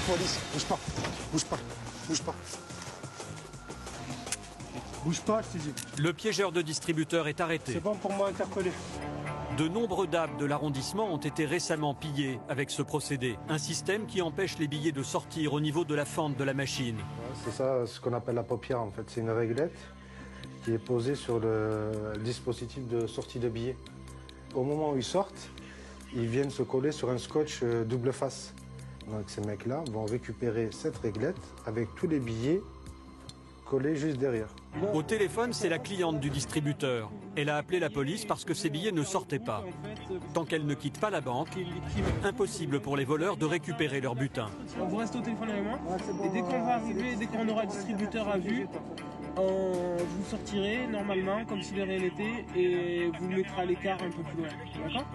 Police, bouge pas, bouge pas, bouge pas. Bouge pas, je t'ai dit. Le piégeur de distributeurs est arrêté. C'est bon pour moi, interpellé. De nombreux DAB de l'arrondissement ont été récemment pillés avec ce procédé. Un système qui empêche les billets de sortir au niveau de la fente de la machine. C'est ça ce qu'on appelle la paupière en fait. C'est une réglette qui est posée sur le dispositif de sortie de billets. Au moment où ils sortent, ils viennent se coller sur un scotch double face. Donc ces mecs-là vont récupérer cette réglette avec tous les billets collés juste derrière. Au téléphone, c'est la cliente du distributeur. Elle a appelé la police parce que ses billets ne sortaient pas. Tant qu'elle ne quitte pas la banque, impossible pour les voleurs de récupérer leur butin. Vous restez au téléphone avec moi et dès qu'on va arriver, dès qu'on aura le distributeur à vue, vous sortirez normalement comme si de rien n'était et vous mettrez à l'écart un peu plus loin. D'accord ?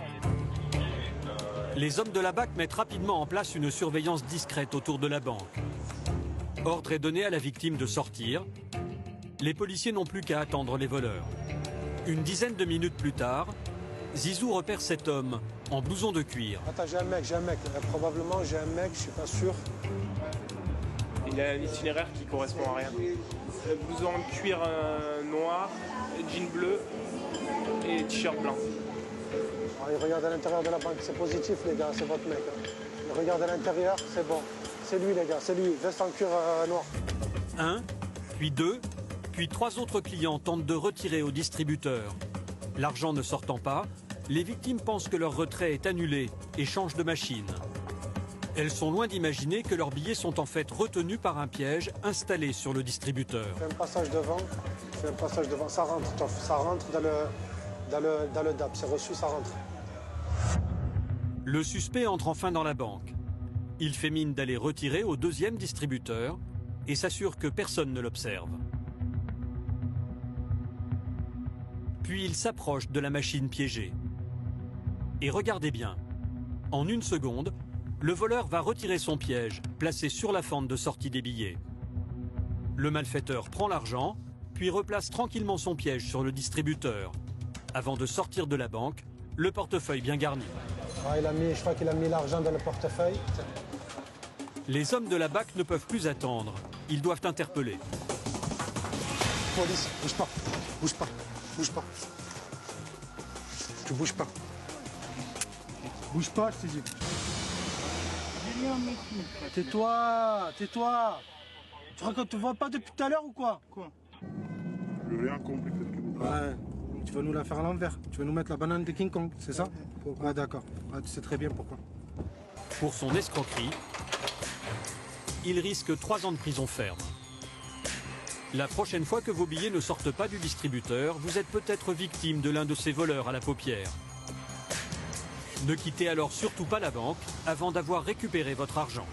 Les hommes de la BAC mettent rapidement en place une surveillance discrète autour de la banque. Ordre est donné à la victime de sortir. Les policiers n'ont plus qu'à attendre les voleurs. Une dizaine de minutes plus tard, Zizou repère cet homme en blouson de cuir. Attends, j'ai un mec. Probablement j'ai un mec, je suis pas sûr. Il a un itinéraire qui correspond à rien. Blouson de cuir noir, jean bleu et t-shirt blanc. Il regarde à l'intérieur de la banque, c'est positif les gars, c'est votre mec. Il regarde à l'intérieur, c'est bon. C'est lui les gars, c'est lui, veste en cuir noir. Un, puis deux, puis trois autres clients tentent de retirer au distributeur. L'argent ne sortant pas, les victimes pensent que leur retrait est annulé et changent de machine. Elles sont loin d'imaginer que leurs billets sont en fait retenus par un piège installé sur le distributeur. Fais un passage devant, ça rentre dans le DAB, c'est reçu, ça rentre. Le suspect entre enfin dans la banque. Il fait mine d'aller retirer au deuxième distributeur et s'assure que personne ne l'observe. Puis il s'approche de la machine piégée. Et regardez bien, en une seconde, le voleur va retirer son piège, placé sur la fente de sortie des billets. Le malfaiteur prend l'argent, puis replace tranquillement son piège sur le distributeur, avant de sortir de la banque, le portefeuille bien garni. Ah, je crois qu'il a mis l'argent dans le portefeuille. Les hommes de la BAC ne peuvent plus attendre. Ils doivent interpeller. Police, bouge pas, bouge pas, bouge pas. Tu bouges pas. Bouge pas, je t'ai dit. Tais-toi, tais-toi. Tu crois qu'on te voit pas depuis tout à l'heure ou quoi? Quoi? Je n'ai rien compris. Ouais. Tu veux nous la faire à l'envers. Tu veux nous mettre la banane de King Kong, c'est ça? Ouais, d'accord. Ouais, tu sais très bien pourquoi. Pour son escroquerie, il risque 3 ans de prison ferme. La prochaine fois que vos billets ne sortent pas du distributeur, vous êtes peut-être victime de l'un de ces voleurs à la paupière. Ne quittez alors surtout pas la banque avant d'avoir récupéré votre argent.